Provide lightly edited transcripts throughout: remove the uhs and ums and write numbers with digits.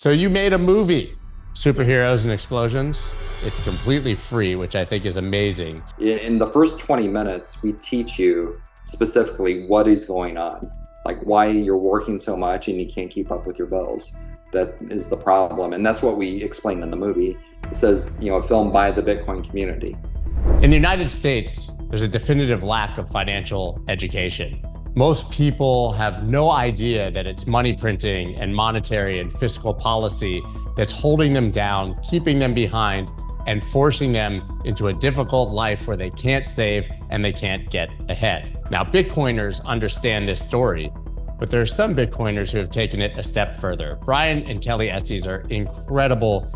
So you made a movie, Superheroes and Explosions. It's completely free, which I think is amazing. In the first 20 minutes, we teach you specifically what is going on, like why you're working so much and you can't keep up with your bills. That is the problem. And that's what we explain in the movie. It says, a film by the Bitcoin community. In the United States, there's a definitive lack of financial education. Most people have no idea that it's money printing and monetary and fiscal policy that's holding them down, keeping them behind, and forcing them into a difficult life where they can't save and they can't get ahead. Now, Bitcoiners understand this story, but there are some Bitcoiners who have taken it a step further. Brian and Kelly Estes are incredible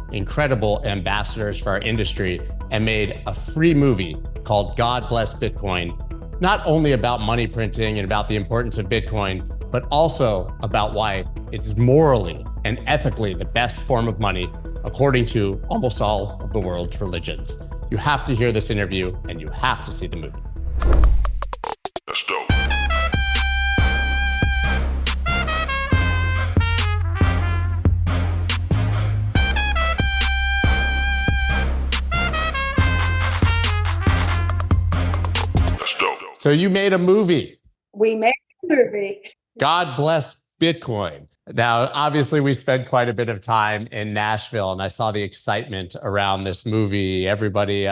ambassadors for our industry and made a free movie called God Bless Bitcoin, not only about money printing and about the importance of Bitcoin, but also about why it's morally and ethically the best form of money, according to almost all of the world's religions. You have to hear this interview and you have to see the movie. That's dope. So you made a movie. We made a movie. God Bless Bitcoin. Now, obviously, we spent quite a bit of time in Nashville, and I saw the excitement around this movie. Everybody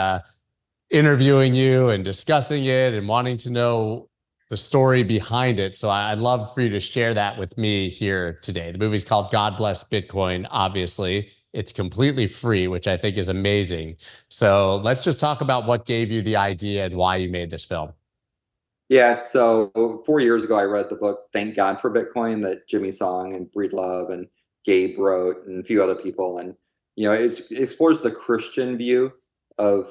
interviewing you and discussing it and wanting to know the story behind it. So I'd love for you to share that with me here today. The movie's called God Bless Bitcoin, obviously. It's completely free, which I think is amazing. So let's just talk about what gave you the idea and why you made this film. Yeah, so 4 years ago, I read the book Thank God for Bitcoin that Jimmy Song and Breedlove and Gabe wrote and a few other people. And, it explores the Christian view of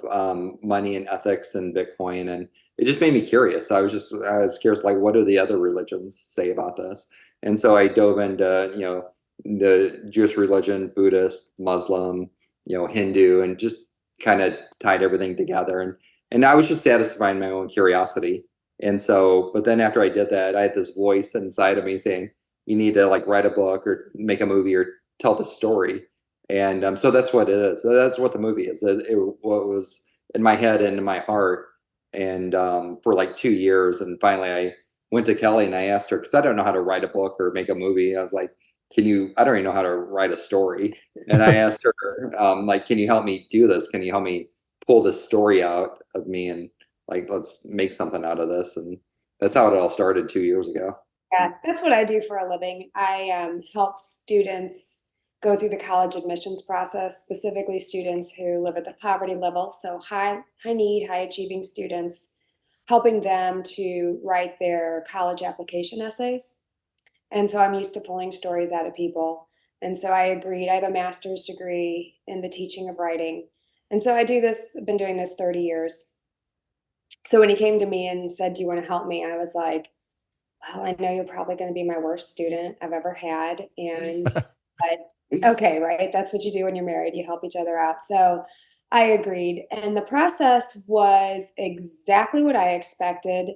money and ethics and Bitcoin. And it just made me curious. I was curious, like, what do the other religions say about this? And so I dove into, the Jewish religion, Buddhist, Muslim, Hindu, and just kind of tied everything together. And I was just satisfying my own curiosity. And so, but then after I did that, I had this voice inside of me saying, you need to write a book or make a movie or tell the story. And so that's what it is. That's what the movie is. What was in my head and in my heart. And for 2 years. And finally I went to Kelly and I asked her, because I don't know how to write a book or make a movie. I was like, I don't even know how to write a story. And I asked her, can you help me do this? Can you help me pull this story out of me and let's make something out of this? And that's how it all started 2 years ago. Yeah, that's what I do for a living. I help students go through the college admissions process, specifically students who live at the poverty level. So high need, high achieving students, helping them to write their college application essays. And so I'm used to pulling stories out of people. And so I agreed. I have a master's degree in the teaching of writing. And so I've been doing this 30 years. So when he came to me and said, do you want to help me? I was like, well, I know you're probably going to be my worst student I've ever had. And okay, right. That's what you do when you're married. You help each other out. So I agreed. And the process was exactly what I expected.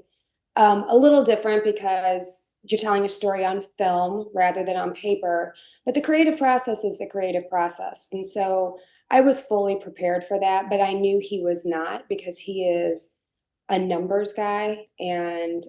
A little different because you're telling a story on film rather than on paper. But the creative process is the creative process. And so I was fully prepared for that, but I knew he was not, because he is a numbers guy and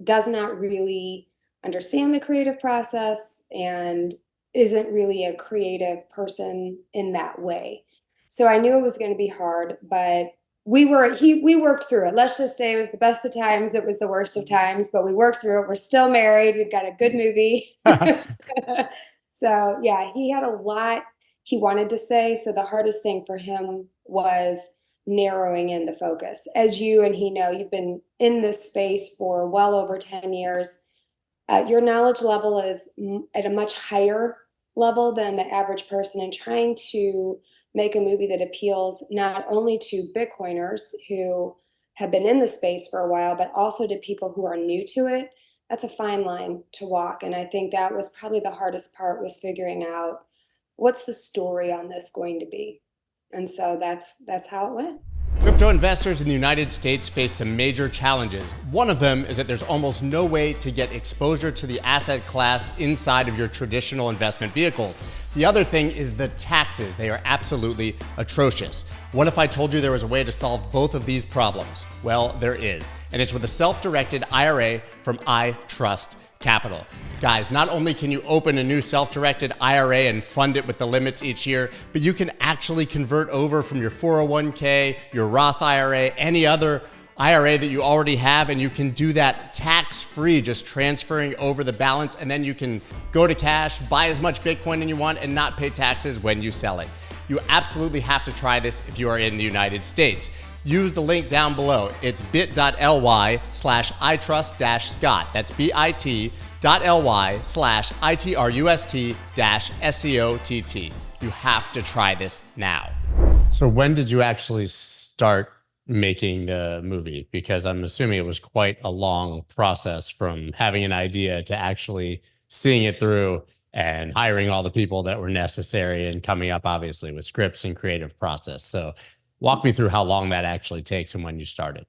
does not really understand the creative process and isn't really a creative person in that way. So I knew it was going to be hard, but we worked through it. Let's just say it was the best of times. It was the worst of times, but we worked through it. We're still married. We've got a good movie. So yeah, he had a lot he wanted to say. So the hardest thing for him was narrowing in the focus. As you and he know, you've been in this space for well over 10 years. Your knowledge level is at a much higher level than the average person, and trying to make a movie that appeals not only to Bitcoiners who have been in the space for a while, but also to people who are new to it. That's a fine line to walk. And I think that was probably the hardest part, was figuring out what's the story on this going to be. And so that's how it went. Crypto investors in the United States face some major challenges. One of them is that there's almost no way to get exposure to the asset class inside of your traditional investment vehicles. The other thing is the taxes. They are absolutely atrocious. What if I told you there was a way to solve both of these problems? Well, there is, and it's with a self-directed IRA from iTrust Capital. Guys, not only can you open a new self-directed IRA and fund it with the limits each year, but you can actually convert over from your 401k, your Roth IRA, any other IRA that you already have, and you can do that tax-free, just transferring over the balance, and then you can go to cash, buy as much Bitcoin as you want, and not pay taxes when you sell it. You absolutely have to try this if you are in the United States. Use the link down below. It's bit.ly/itrust-scott. That's bit.ly/itrust-SCOTT. You have to try this now. So when did you actually start making the movie? Because I'm assuming it was quite a long process from having an idea to actually seeing it through and hiring all the people that were necessary and coming up obviously with scripts and creative process. So walk me through how long that actually takes and when you started.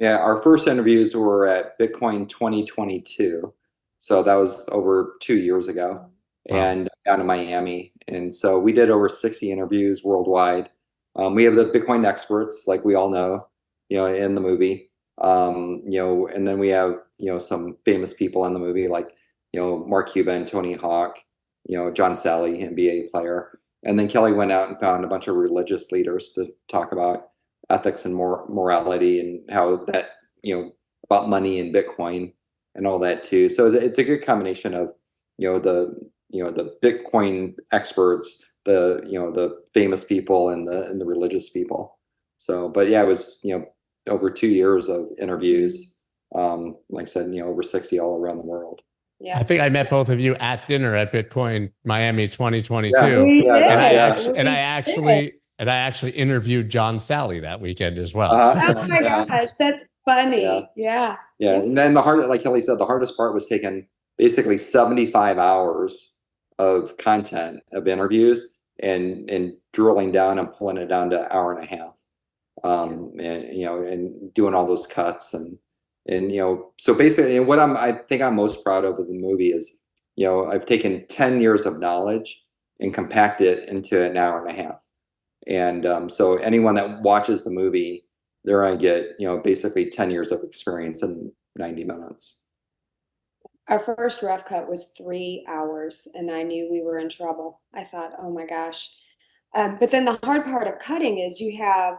Yeah, our first interviews were at Bitcoin 2022. So that was over 2 years ago. Wow. And down in Miami. And so we did over 60 interviews worldwide. We have the Bitcoin experts, like we all know, in the movie. And then we have, some famous people in the movie, like, Mark Cuban, Tony Hawk, John Sally, NBA player. And then Kelly went out and found a bunch of religious leaders to talk about ethics and morality and how that, about money and Bitcoin and all that too. So it's a good combination of, the Bitcoin experts, the famous people and the religious people. So, but yeah, it was, over 2 years of interviews. Like I said, over 60 all around the world. Yeah. I think I met both of you at dinner at Bitcoin Miami 2022. Yeah. We did. And I We actually interviewed John Sally that weekend as well. Uh-huh. Oh my Yeah. gosh, that's funny. Yeah. Yeah. And then like Kelly said, the hardest part was taking basically 75 hours of content of interviews and drilling down and pulling it down to an hour and a half. And doing all those cuts and so basically what I think I'm most proud of the movie is, I've taken 10 years of knowledge and compacted it into an hour and a half. And so anyone that watches the movie, they're going to get, basically 10 years of experience in 90 minutes. Our first rough cut was 3 hours, and I knew we were in trouble. I thought, oh my gosh. But then the hard part of cutting is you have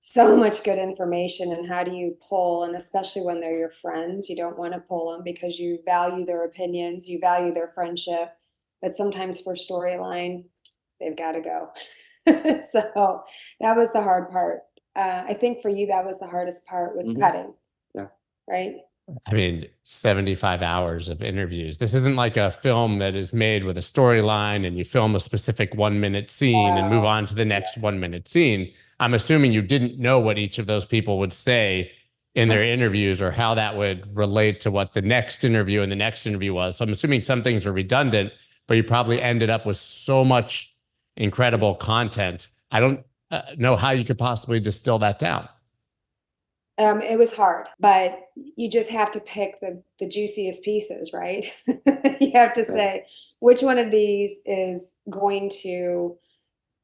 so much good information, and how do you pull, and especially when they're your friends, you don't want to pull them because you value their opinions, you value their friendship, but sometimes for storyline, they've got to go. So that was the hard part. I think for you, that was the hardest part with cutting. Yeah. Right? I mean, 75 hours of interviews. This isn't like a film that is made with a storyline and you film a specific 1 minute scene and move on to the next 1 minute scene. I'm assuming you didn't know what each of those people would say in their interviews or how that would relate to what the next interview and the next interview was. So I'm assuming some things are redundant, but you probably ended up with so much incredible content. I don't know how you could possibly distill that down. It was hard, but you just have to pick the juiciest pieces, right? You have to say which one of these is going to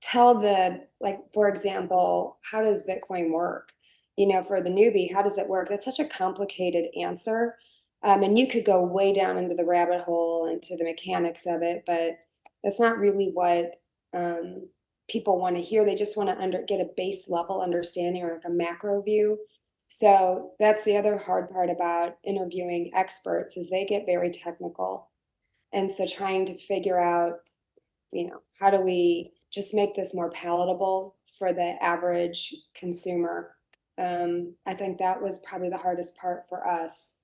tell like, for example, how does Bitcoin work? For the newbie, how does it work? That's such a complicated answer. And you could go way down into the rabbit hole, into the mechanics of it, but that's not really what people want to hear. They just want to get a base level understanding or like a macro view. So that's the other hard part about interviewing experts is they get very technical. And so trying to figure out, how do we just make this more palatable for the average consumer? I think that was probably the hardest part for us,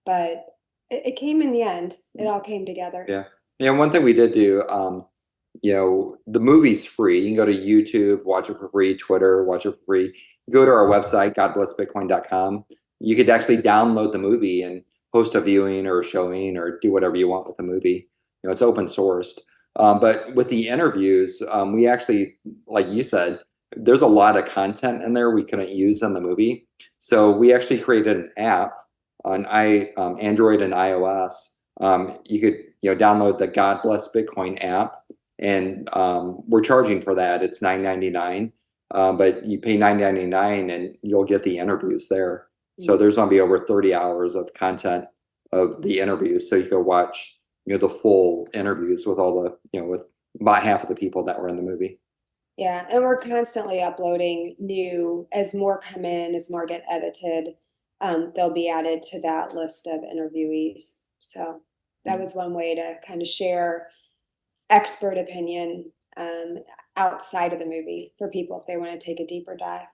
but it came in the end. It all came together. Yeah. Yeah. One thing we did do, the movie's free. You can go to YouTube, watch it for free, Twitter, watch it for free. Go to our website, godblessbitcoin.com. You could actually download the movie and host a viewing or a showing or do whatever you want with the movie. It's open sourced. But with the interviews, we actually, like you said, there's a lot of content in there we couldn't use in the movie. So we actually created an app on Android and iOS. You could download the God Bless Bitcoin app, and we're charging for that. It's $9.99, but you pay $9.99 and you'll get the interviews there. So there's going to be over 30 hours of content of the interviews, so you can watch the full interviews with all the with about half of the people that were in the movie. Yeah, and we're constantly uploading new, as more come in, as more get edited, they'll be added to that list of interviewees. So that was one way to kind of share expert opinion outside of the movie for people if they want to take a deeper dive.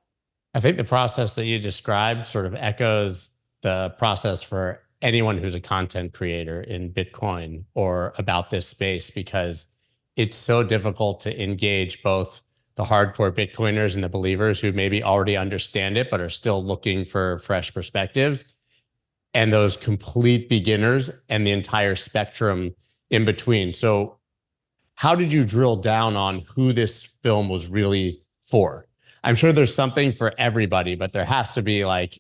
I think the process that you described sort of echoes the process for anyone who's a content creator in Bitcoin or about this space, because it's so difficult to engage both the hardcore Bitcoiners and the believers who maybe already understand it, but are still looking for fresh perspectives, and those complete beginners and the entire spectrum in between. So how did you drill down on who this film was really for? I'm sure there's something for everybody, but there has to be like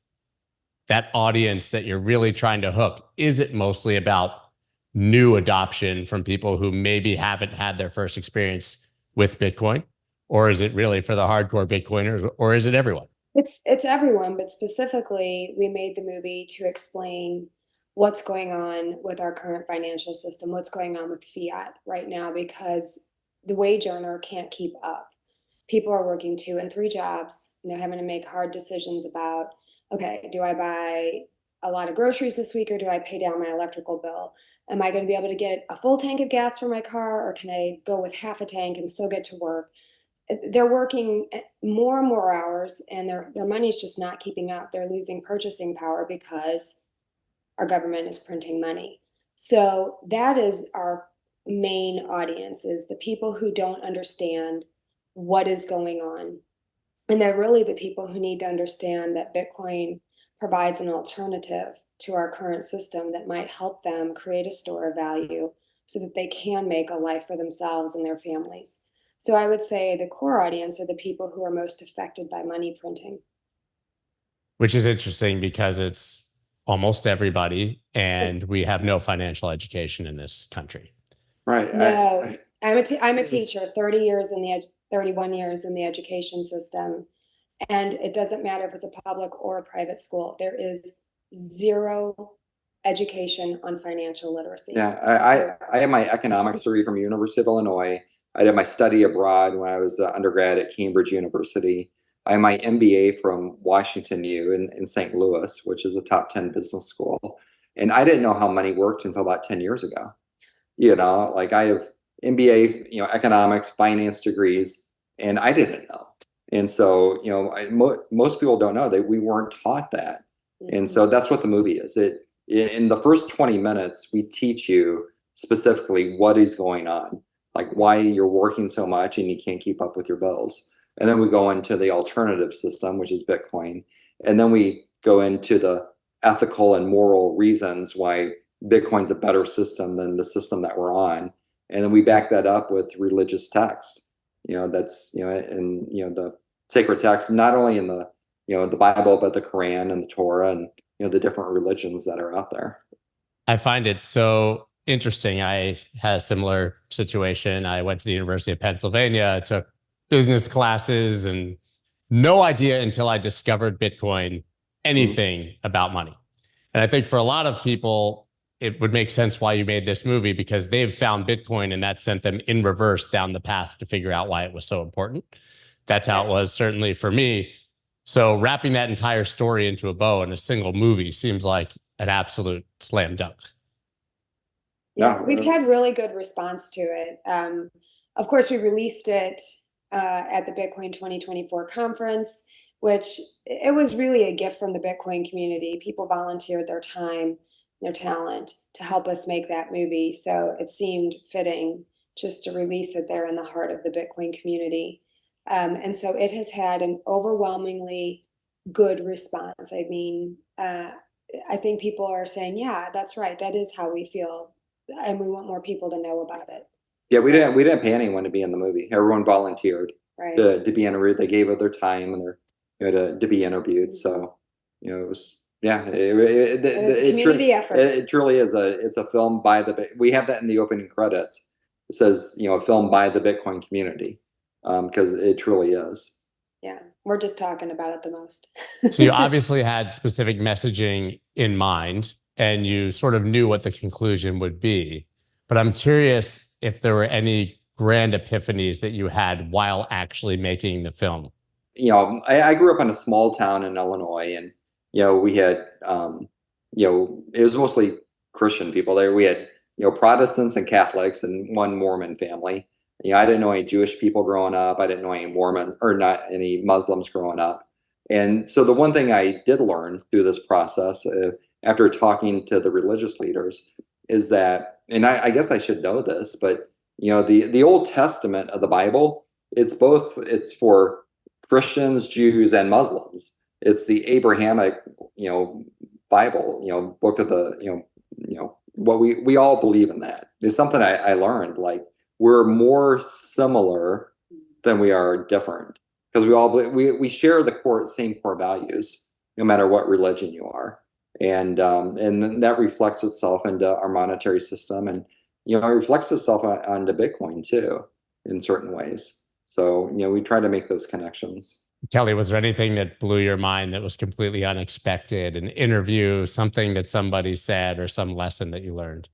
that audience that you're really trying to hook. Is it mostly about new adoption from people who maybe haven't had their first experience with Bitcoin? Or is it really for the hardcore Bitcoiners, or is it everyone? It's everyone, but specifically, we made the movie to explain what's going on with our current financial system, what's going on with fiat right now, because the wage earner can't keep up. People are working 2 and 3 jobs, and they're having to make hard decisions about, okay, do I buy a lot of groceries this week, or do I pay down my electrical bill? Am I going to be able to get a full tank of gas for my car, or can I go with half a tank and still get to work? They're working more and more hours, and their money's just not keeping up. They're losing purchasing power because our government is printing money. So that is our main audience, is the people who don't understand what is going on. And they're really the people who need to understand that Bitcoin provides an alternative to our current system that might help them create a store of value so that they can make a life for themselves and their families. So I would say the core audience are the people who are most affected by money printing. Which is interesting because it's almost everybody, and we have no financial education in this country. Right. No, I'm a teacher, 31 years in the education system. And it doesn't matter if it's a public or a private school. There is zero education on financial literacy. Yeah, I have my economics degree from University of Illinois. I did my study abroad when I was an undergrad at Cambridge University. I have my MBA from Washington U in St. Louis, which is a top 10 business school. And I didn't know how money worked until about 10 years ago. Like I have MBA, economics, finance degrees, and I didn't know. And so, most people don't know that we weren't taught that. And so that's what the movie is. In the first 20 minutes, we teach you specifically what is going on, like why you're working so much and you can't keep up with your bills. And then we go into the alternative system, which is Bitcoin. And then we go into the ethical and moral reasons why Bitcoin's a better system than the system that we're on. And then we back that up with religious text, that's, in, the sacred text, not only in the, the Bible, but the Quran and the Torah and, the different religions that are out there. I find it so interesting. I had a similar situation. I went to the University of Pennsylvania, took business classes, and no idea until I discovered Bitcoin anything about money. And I think for a lot of people, it would make sense why you made this movie, because they've found Bitcoin and that sent them in reverse down the path to figure out why it was so important. That's how it was certainly for me. So wrapping that entire story into a bow in a single movie seems like an absolute slam dunk. Yeah, we've had really good response to it. Of course, we released it at the Bitcoin 2024 conference, which it was really a gift from the Bitcoin community. People volunteered their time, their talent to help us make that movie. So it seemed fitting just to release it there in the heart of the Bitcoin community. And so it has had an overwhelmingly good response. I mean, I think people are saying, yeah, that's right. That is how we feel. And we want more people to know about it. Yeah, we didn't pay anyone to be in the movie. Everyone volunteered. Right. to be interviewed. They gave up their time and to be interviewed. So, it was, yeah, It was a community effort. It truly is it's a film by we have that in the opening credits. It says, a film by the Bitcoin community, because it truly is. Yeah, we're just talking about it the most. So you obviously had specific messaging in mind, and you sort of knew what the conclusion would be. But I'm curious if there were any grand epiphanies that you had while actually making the film. I grew up in a small town in Illinois, and we had it was mostly Christian people there. We had Protestants and Catholics and one Mormon family. I didn't know any Jewish people growing up. I didn't know any Mormon or not any Muslims growing up. And so the one thing I did learn through this process, after talking to the religious leaders, is that, and I guess I should know this, but the Old Testament of the Bible, it's for Christians, Jews, and Muslims. It's the Abrahamic, Bible, book of the, what we all believe in that. It's something I learned, like we're more similar than we are different, because we share the same core values, no matter what religion you are. And that reflects itself into our monetary system, and it reflects itself onto Bitcoin too, in certain ways. So we try to make those connections. Kelly, was there anything that blew your mind that was completely unexpected? An interview, something that somebody said, or some lesson that you learned?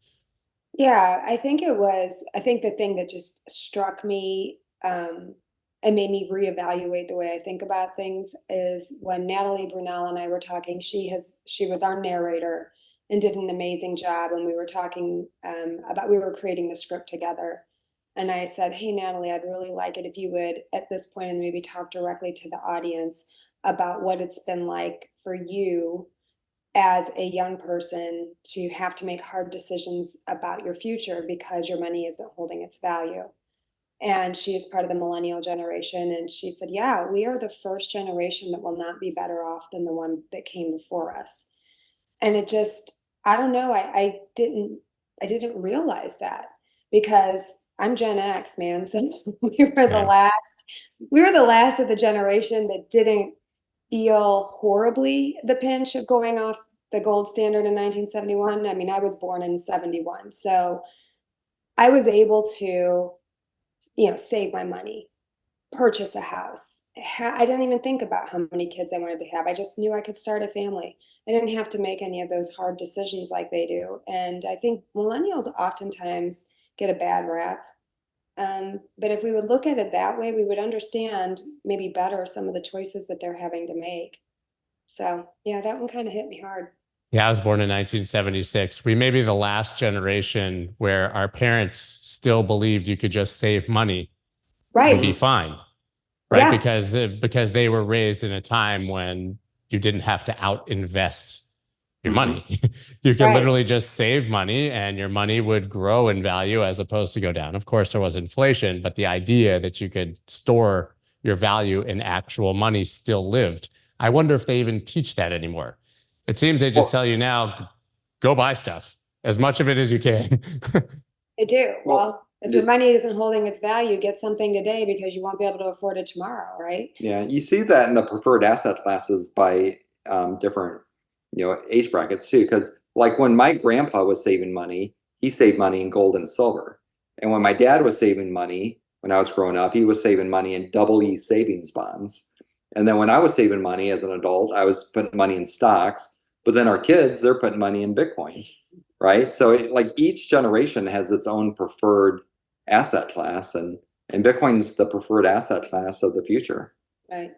Yeah, I think the thing that just struck me and made me reevaluate the way I think about things is when Natalie Brunel and I were talking. She was our narrator and did an amazing job. And we were talking we were creating the script together. And I said, hey, Natalie, I'd really like it if you would, at this point, and maybe talk directly to the audience about what it's been like for you as a young person to have to make hard decisions about your future because your money isn't holding its value. And she is part of the millennial generation. And she said, yeah, we are the first generation that will not be better off than the one that came before us. And it just, I don't know, I didn't realize that, because I'm Gen X, man. So we were the last of the generation that didn't feel horribly the pinch of going off the gold standard in 1971. I mean, I was born in 71. So I was able to, save my money, purchase a house. I didn't even think about how many kids I wanted to have. I just knew I could start a family. I didn't have to make any of those hard decisions like they do. And I think millennials oftentimes get a bad rap. But if we would look at it that way, we would understand maybe better some of the choices that they're having to make. So yeah, that one kind of hit me hard. Yeah, I was born in 1976. We may be the last generation where our parents still believed you could just save money and be fine, right? Yeah. Because they were raised in a time when you didn't have to out invest your money. You could literally just save money and your money would grow in value as opposed to go down. Of course, there was inflation, but the idea that you could store your value in actual money still lived. I wonder if they even teach that anymore. It seems they just tell you now, go buy stuff, as much of it as you can. They do. Well, if your money isn't holding its value, get something today because you won't be able to afford it tomorrow, right? Yeah, you see that in the preferred asset classes by different age brackets too, because like when my grandpa was saving money, he saved money in gold and silver. And when my dad was saving money when I was growing up, he was saving money in E savings bonds. And then when I was saving money as an adult, I was putting money in stocks. But then our kids, they're putting money in Bitcoin, right? So each generation has its own preferred asset class, and Bitcoin's the preferred asset class of the future. Right.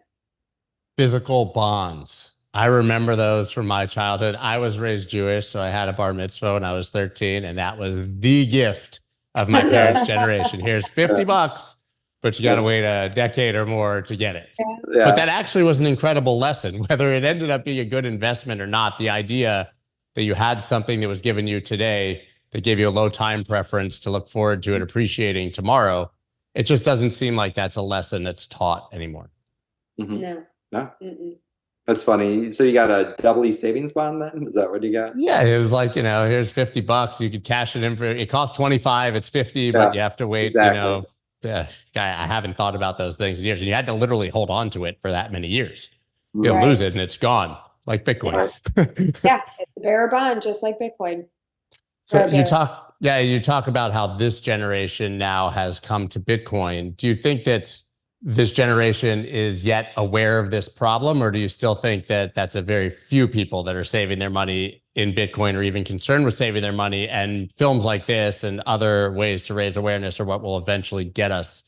Physical bonds. I remember those from my childhood. I was raised Jewish, so I had a bar mitzvah when I was 13, and that was the gift of my parents' generation. Here's $50, but you got to wait a decade or more to get it. Yeah. But that actually was an incredible lesson, whether it ended up being a good investment or not. The idea that you had something that was given you today that gave you a low time preference to look forward to and appreciating tomorrow, it just doesn't seem like that's a lesson that's taught anymore. No. That's funny. So you got a E savings bond then? Is that what you got? Yeah, it was like, here's $50. You could cash it in for, it costs 25, it's 50, but you have to wait, I haven't thought about those things in years. And you had to literally hold on to it for that many years. You'll Right. lose it and it's gone, like Bitcoin. Right. Yeah, it's a bearer bond, just like Bitcoin. So you Bearer. talk about how this generation now has come to Bitcoin. Do you think that this generation is yet aware of this problem, or do you still think that that's a very few people that are saving their money in Bitcoin or even concerned with saving their money, and films like this and other ways to raise awareness are what will eventually get us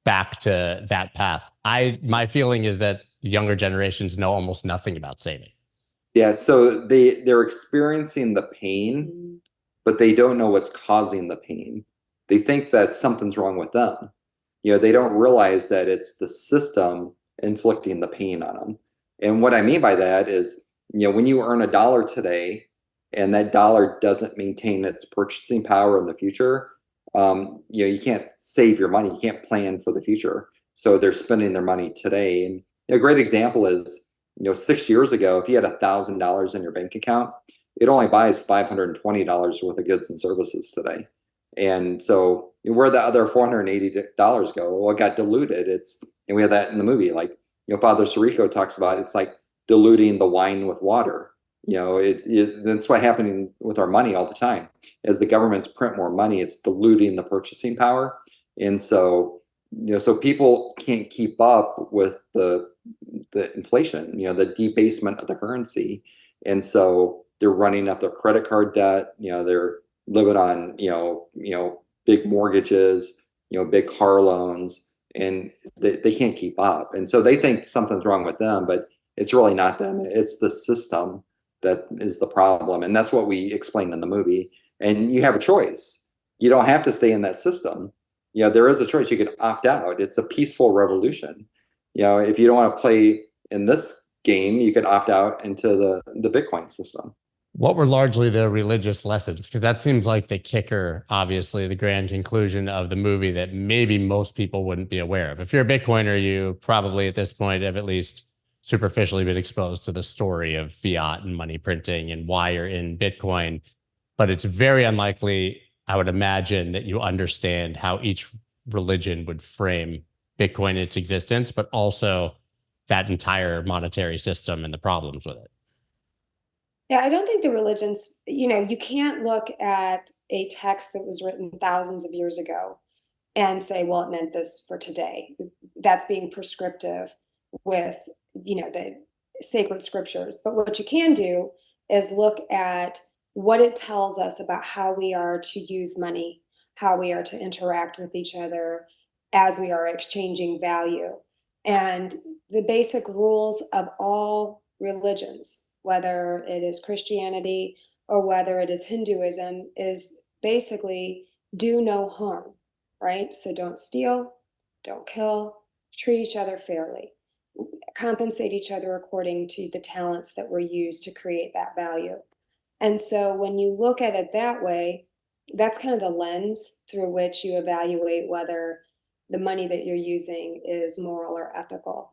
back to that path? My feeling is that the younger generations know almost nothing about saving. Yeah, so they're experiencing the pain, but they don't know what's causing the pain. They think that something's wrong with them. They don't realize that it's the system inflicting the pain on them. And what I mean by that is, when you earn $1 today and that dollar doesn't maintain its purchasing power in the future, you can't save your money. You can't plan for the future. So they're spending their money today. And a great example is, 6 years ago, if you had $1,000 in your bank account, it only buys $520 worth of goods and services today. And so where the other $480 go? Well, it got diluted. And we have that in the movie. Like, Father Sirico talks about, it's like diluting the wine with water. That's what's happening with our money all the time. As the governments print more money, it's diluting the purchasing power. And so, so people can't keep up with the inflation, the debasement of the currency. And so they're running up their credit card debt. They're living on, big mortgages, big car loans, and they can't keep up. And so they think something's wrong with them, but it's really not them. It's the system that is the problem. And that's what we explained in the movie. And you have a choice. You don't have to stay in that system. There is a choice. You can opt out. It's a peaceful revolution. If you don't want to play in this game, you could opt out into the Bitcoin system. What were largely the religious lessons? Because that seems like the kicker, obviously, the grand conclusion of the movie that maybe most people wouldn't be aware of. If you're a Bitcoiner, you probably at this point have at least superficially been exposed to the story of fiat and money printing and why you're in Bitcoin. But it's very unlikely, I would imagine, that you understand how each religion would frame Bitcoin in its existence, but also that entire monetary system and the problems with it. Yeah, I don't think the religions, you can't look at a text that was written thousands of years ago and say, well, it meant this for today. That's being prescriptive with, the sacred scriptures. But what you can do is look at what it tells us about how we are to use money, how we are to interact with each other as we are exchanging value. And the basic rules of all religions, whether it is Christianity or whether it is Hinduism, is basically do no harm, right? So don't steal, don't kill, treat each other fairly, compensate each other according to the talents that were used to create that value. And so when you look at it that way, that's kind of the lens through which you evaluate whether the money that you're using is moral or ethical.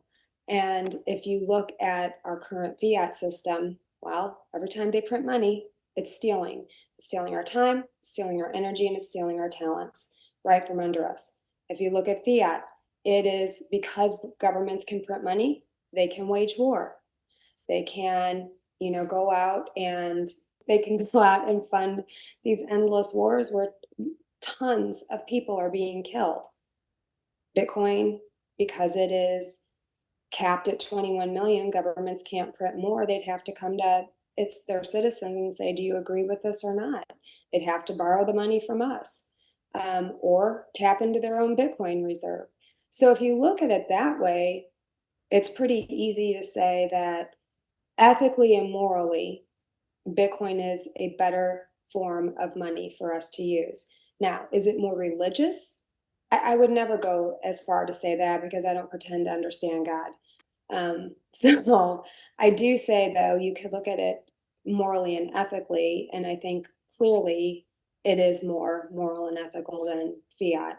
And if you look at our current fiat system, well, every time they print money, it's stealing. It's stealing our time, it's stealing our energy, and it's stealing our talents right from under us. If you look at fiat, it is because governments can print money, they can wage war. They can, go out and fund these endless wars where tons of people are being killed. Bitcoin, because it is capped at 21 million, governments can't print more. They'd have to come to their citizens and say, do you agree with this or not? They'd have to borrow the money from us or tap into their own Bitcoin reserve. So if you look at it that way, it's pretty easy to say that ethically and morally, Bitcoin is a better form of money for us to use. Now, is it more religious? I would never go as far to say that because I don't pretend to understand God. So I do say, though, you could look at it morally and ethically, and I think clearly it is more moral and ethical than fiat.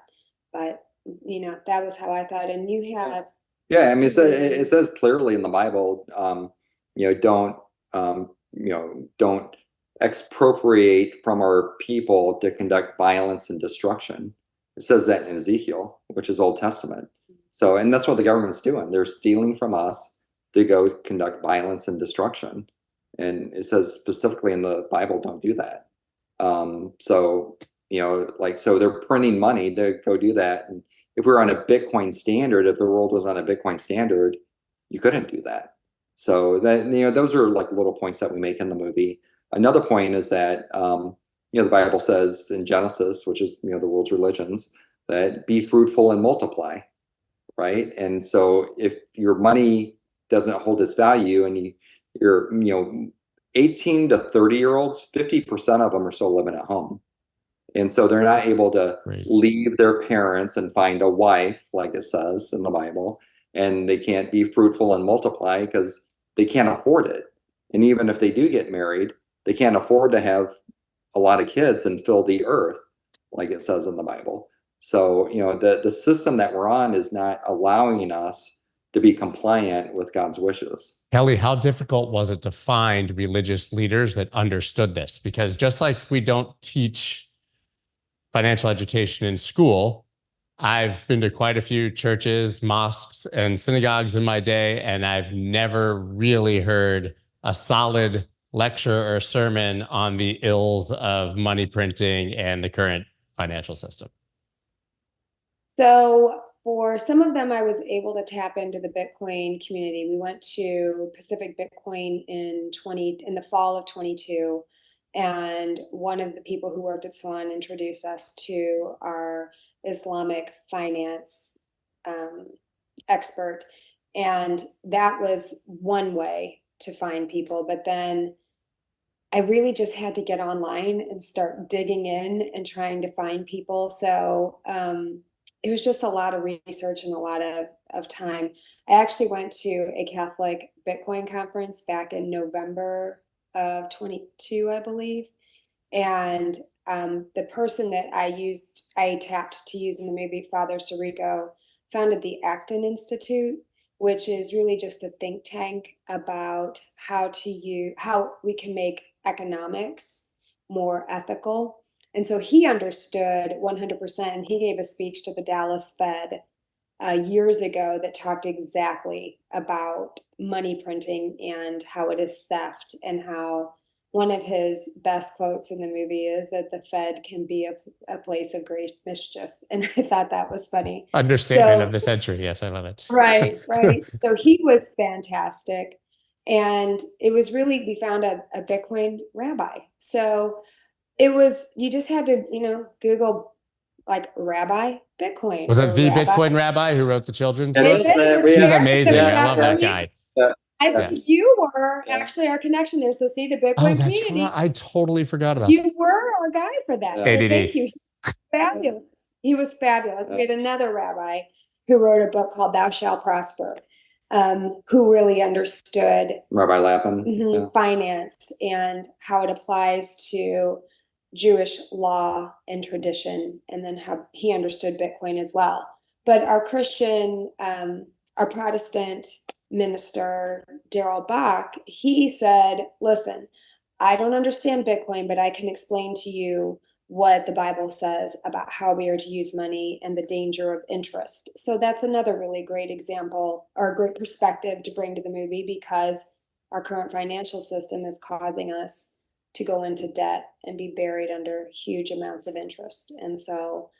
But, that was how I thought. And you have... Yeah, I mean, it says clearly in the Bible, don't expropriate from our people to conduct violence and destruction. It says that in Ezekiel, which is Old Testament. So, and that's what the government's doing. They're stealing from us to go conduct violence and destruction. And it says specifically in the Bible, don't do that. So, so they're printing money to go do that. And if we were on a Bitcoin standard, if the world was on a Bitcoin standard, you couldn't do that. So that, those are like little points that we make in the movie. Another point is that, the Bible says in Genesis, which is, the world's religions, that be fruitful and multiply, right? And so if your money doesn't hold its value and you're 18 to 30-year-olds, 50% of them are still living at home. And so they're not able to leave their parents and find a wife, like it says in the Bible, and they can't be fruitful and multiply because they can't afford it. And even if they do get married, they can't afford to have a lot of kids and fill the earth, like it says in the Bible. So, the system that we're on is not allowing us to be compliant with God's wishes. Kelly, how difficult was it to find religious leaders that understood this? Because just like we don't teach financial education in school, I've been to quite a few churches, mosques, and synagogues in my day, and I've never really heard a solid lecture or sermon on the ills of money printing and the current financial system. So for some of them, I was able to tap into the Bitcoin community. We went to Pacific Bitcoin in the fall of 22. And one of the people who worked at Swan introduced us to our Islamic finance expert. And that was one way to find people. But then I really just had to get online and start digging in and trying to find people. So it was just a lot of research and a lot of time. I actually went to a Catholic Bitcoin conference back in November of 22, I believe. And the person that I tapped to use in the movie, Father Sirico, founded the Acton Institute, which is really just a think tank about how we can make economics more ethical. And so he understood 100%, and he gave a speech to the Dallas Fed years ago that talked exactly about money printing and how it is theft, and how one of his best quotes in the movie is that the Fed can be a place of great mischief. And I thought that was funny. Understatement of the century. Yes, I love it. Right. So he was fantastic. And it was really, we found a Bitcoin rabbi. So it was, you just had to, Google like Rabbi Bitcoin. Was it the Bitcoin rabbi who wrote the children's book? He's amazing. I love that guy. I think you were actually our connection there. So see the Bitcoin community. Right. I totally forgot about You were our guy for that. ADD. Thank you. Fabulous. He was fabulous. We had another rabbi who wrote a book called Thou Shalt Prosper, who really understood Rabbi Lappin. Finance and how it applies to Jewish law and tradition, and then how he understood Bitcoin as well. But our Protestant minister, Daryl Bach, he said, listen, I don't understand Bitcoin, but I can explain to you what the Bible says about how we are to use money and the danger of interest. So that's another really great example, or a great perspective to bring to the movie, because our current financial system is causing us to go into debt and be buried under huge amounts of interest. And so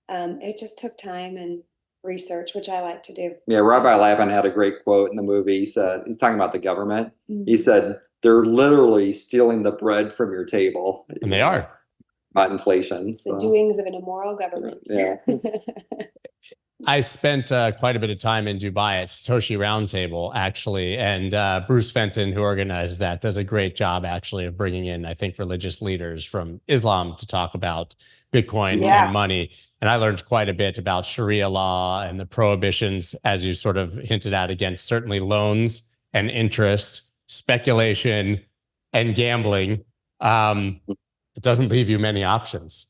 it just took time and research, which I like to do. Yeah, Rabbi Lappin had a great quote in the movie. He said, he's talking about the government. He said, they're literally stealing the bread from your table. And they are. About inflation. The doings of an immoral government. Yeah. I spent quite a bit of time in Dubai at Satoshi Roundtable, actually, and Bruce Fenton, who organizes that, does a great job, actually, of bringing in, I think, religious leaders from Islam to talk about Bitcoin and money. And I learned quite a bit about Sharia law and the prohibitions, as you sort of hinted at, against certainly loans and interest, speculation, and gambling. It doesn't leave you many options.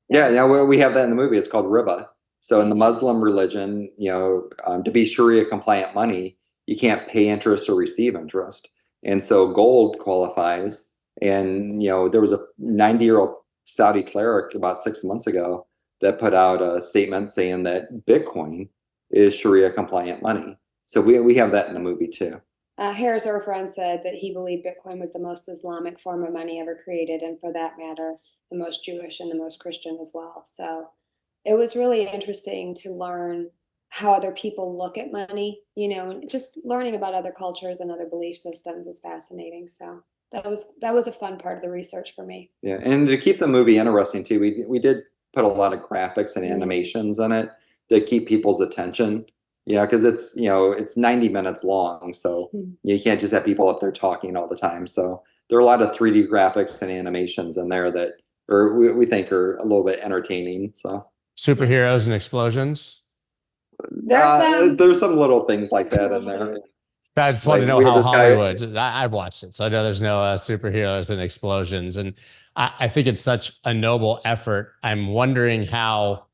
Yeah, we have that in the movie. It's called riba. So in the Muslim religion, to be Sharia compliant money, you can't pay interest or receive interest. And so gold qualifies. And, there was a 90-year-old Saudi cleric about 6 months ago that put out a statement saying that Bitcoin is Sharia compliant money. So we have that in the movie too. Harris Orfran said that he believed Bitcoin was the most Islamic form of money ever created, and for that matter, the most Jewish and the most Christian as well. So it was really interesting to learn how other people look at money, and just learning about other cultures and other belief systems is fascinating. So that was a fun part of the research for me. Yeah, and to keep the movie interesting too, we did put a lot of graphics and animations in it to keep people's attention. Because it's 90 minutes long, so you can't just have people up there talking all the time. So there are a lot of 3D graphics and animations in there that we think are a little bit entertaining. So Superheroes and explosions. There's some little things like that in there. I just want to know how Hollywood. I've watched it, so I know there's no superheroes and explosions, and I think it's such a noble effort. I'm wondering how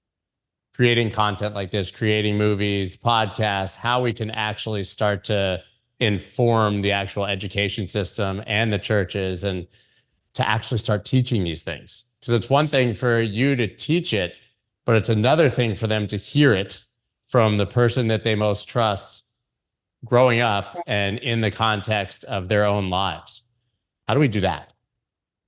creating content like this, creating movies, podcasts, how we can actually start to inform the actual education system and the churches, and to actually start teaching these things. Because it's one thing for you to teach it, but it's another thing for them to hear it from the person that they most trust growing up and in the context of their own lives. How do we do that?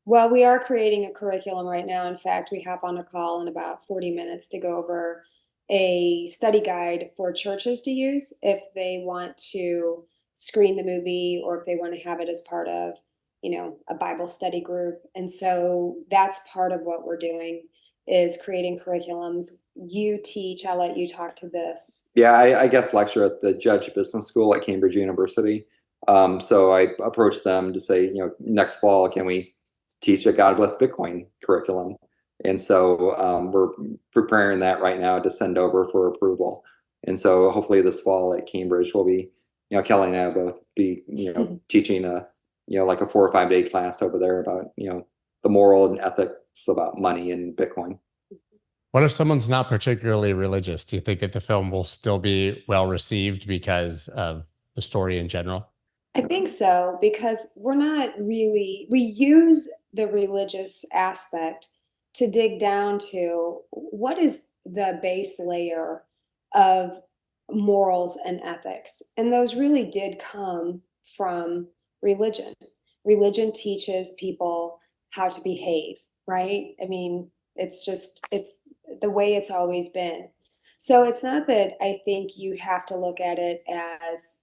Well, we are creating a curriculum right now. In fact, we hop on a call in about 40 minutes to go over a study guide for churches to use if they want to screen the movie or if they want to have it as part of, a Bible study group. And so that's part of what we're doing, is creating curriculums. You teach, I'll let you talk to this. Yeah, I guess lecture at the Judge Business School at Cambridge University. So I approached them to say, next fall, can we teach a God Bless Bitcoin curriculum? And so we're preparing that right now to send over for approval. And so hopefully this fall at Cambridge, we'll be, Kelly and I will both be, teaching like a 4 or 5 day class over there about, the moral and ethics about money and Bitcoin. What if someone's not particularly religious? Do you think that the film will still be well received because of the story in general? I think so, because we use the religious aspect to dig down to what is the base layer of morals and ethics. And those really did come from religion. Religion teaches people how to behave, right? I mean, it's the way it's always been. So it's not that I think you have to look at it as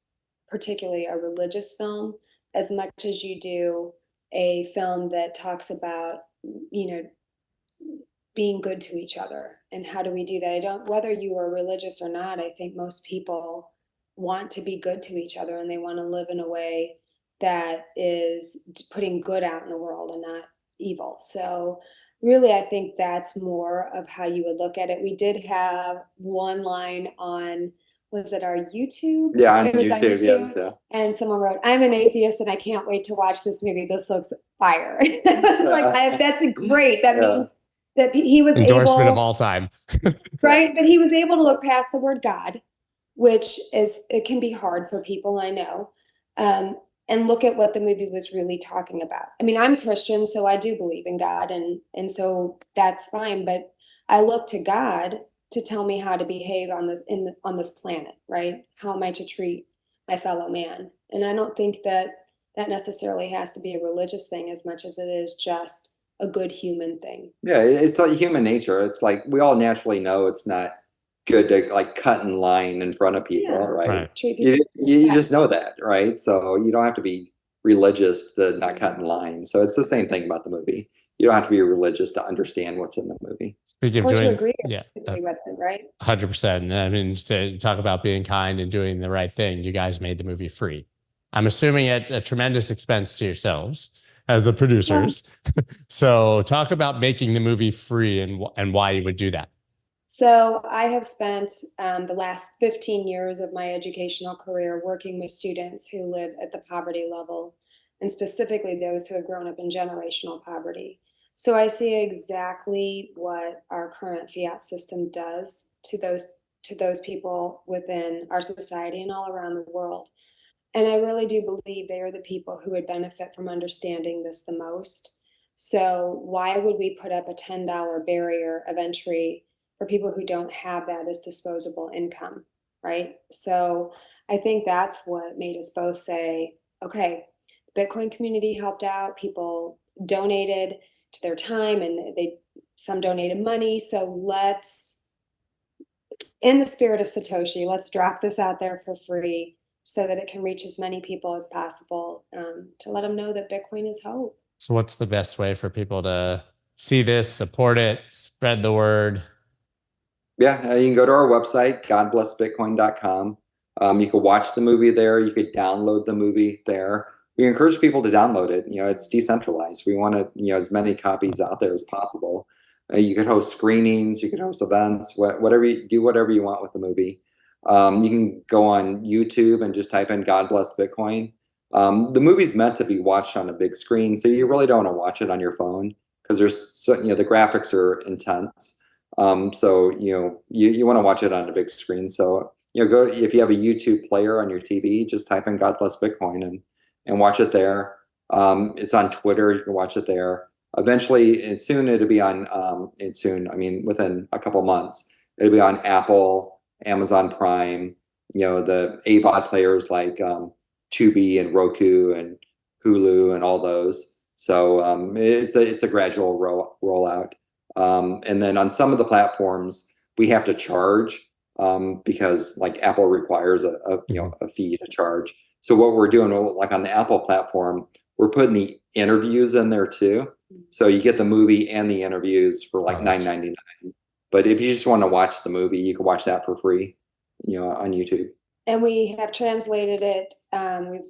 particularly a religious film as much as you do a film that talks about, being good to each other. And how do we do that? Whether you are religious or not, I think most people want to be good to each other, and they want to live in a way that is putting good out in the world and not evil. So really, I think that's more of how you would look at it. We did have one line on, was it our YouTube? Yeah, on YouTube, yes, yeah. And someone wrote, "I'm an atheist and I can't wait to watch this movie. This looks fire." That's great. That means that he was endorsement of all time. Right? But he was able to look past the word God, which it can be hard for people, I know, and look at what the movie was really talking about. I mean, I'm Christian, so I do believe in God, and so that's fine. But I look to God to tell me how to behave on this planet, right? How am I to treat my fellow man? And I don't think that necessarily has to be a religious thing as much as it is just a good human thing. Yeah, it's like human nature. It's like we all naturally know it's not good to like cut in line in front of people, right? You just know that, right? So you don't have to be religious to not cut in line. So it's the same thing about the movie. You don't have to be religious to understand what's in the movie. Speaking of to doing, agree yeah, with it, right? 100%. I mean, to talk about being kind and doing the right thing, you guys made the movie free. I'm assuming at a tremendous expense to yourselves as the producers. Yeah. So talk about making the movie free and why you would do that. So I have spent the last 15 years of my educational career working with students who live at the poverty level, and specifically those who have grown up in generational poverty. So I see exactly what our current Fiat system does to those people within our society and all around the world. And I really do believe they are the people who would benefit from understanding this the most. So why would we put up a $10 barrier of entry for people who don't have that as disposable income, right? So I think that's what made us both say, okay, Bitcoin community helped out, people donated to their time, and some donated money. So let's, in the spirit of Satoshi, let's drop this out there for free so that it can reach as many people as possible, to let them know that Bitcoin is hope. So what's the best way for people to see this, support it, spread the word? Yeah, you can go to our website, godblessbitcoin.com. You can watch the movie there. You could download the movie there. We encourage people to download it. It's decentralized. We want to, as many copies out there as possible. You could host screenings. You could host events. Whatever you want with the movie. You can go on YouTube and just type in God Bless Bitcoin. The movie's meant to be watched on a big screen, so you really don't want to watch it on your phone because the graphics are intense. So you want to watch it on a big screen. So go, if you have a YouTube player on your TV, just type in God Bless Bitcoin and watch it there. It's on Twitter. You can watch it there. Eventually, and soon it'll be on. Within a couple months, it'll be on Apple, Amazon Prime. The AVOD players like Tubi and Roku and Hulu and all those. So it's a gradual rollout. And then on some of the platforms, we have to charge because like Apple requires a fee to charge. So what we're doing, like on the Apple platform, we're putting the interviews in there too. So you get the movie and the interviews for like $9.99. But if you just want to watch the movie, you can watch that for free, on YouTube. And we have translated it.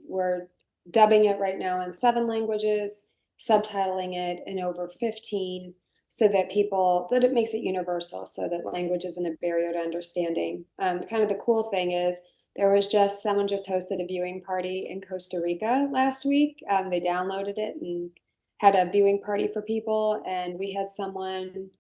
We're dubbing it right now in 7 languages, subtitling it in over 15, so that it makes it universal, so that language isn't a barrier to understanding. Kind of the cool thing is someone just hosted a viewing party in Costa Rica last week. They downloaded it and had a viewing party for people. And we had someone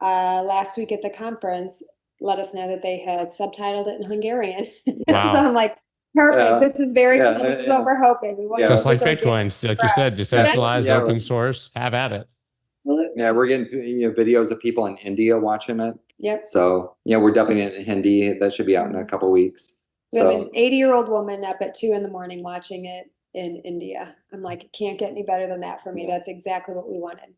last week at the conference let us know that they had subtitled it in Hungarian. Wow. So I'm like, perfect. Yeah. This is this is what we're hoping. We want Just like this Bitcoin, like you said, decentralized, Yeah. open source, have at it. Yeah, we're getting videos of people in India watching it. Yep. So we're dubbing it in Hindi. That should be out in a couple weeks. We have an 80-year-old woman up at 2 a.m. watching it in India. I'm like, it can't get any better than that for me. That's exactly what we wanted.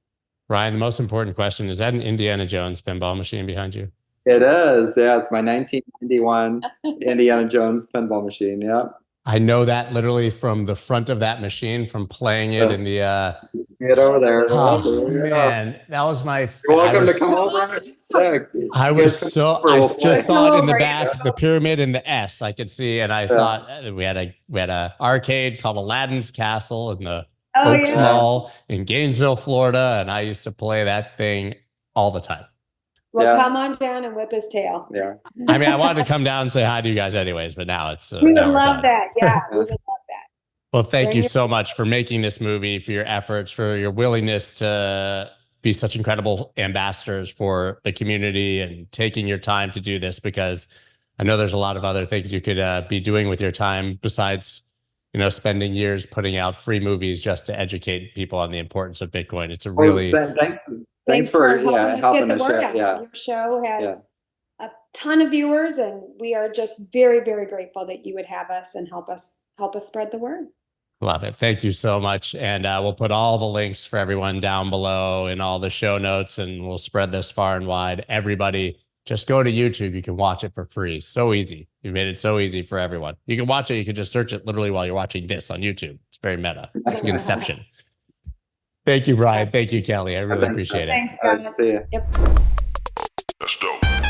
Ryan, the most important question, is that an Indiana Jones pinball machine behind you? It is. Yeah, it's my 1991 Indiana Jones pinball machine. Yeah. I know that literally from the front of that machine, from playing it in the Get over there. oh man, that was my You're welcome to come over. I just saw it in the back, the pyramid and the S I could see, and I thought we had a arcade called Aladdin's Castle in the Oaks Mall in Gainesville, Florida, and I used to play that thing all the time. Well, come on down and whip his tail. Yeah. I mean, I wanted to come down and say hi to you guys anyways, but now it's we would love that. Yeah, we would love that. Well, thank you so much for making this movie, for your efforts, for your willingness to be such incredible ambassadors for the community and taking your time to do this, because I know there's a lot of other things you could be doing with your time besides, spending years putting out free movies just to educate people on the importance of Bitcoin. It's a really... Thanks for helping us share. Yeah. Your show has a ton of viewers, and we are just very, very grateful that you would have us and help us spread the word. Love it. Thank you so much. And we'll put all the links for everyone down below in all the show notes, and we'll spread this far and wide. Everybody, just go to YouTube. You can watch it for free. So easy. You made it so easy for everyone. You can watch it. You can just search it literally while you're watching this on YouTube. It's very meta. It's like Inception. Thank you, Brian. Thank you, Kelly. I really appreciate it. Thanks, guys. See you. Yep. That's dope.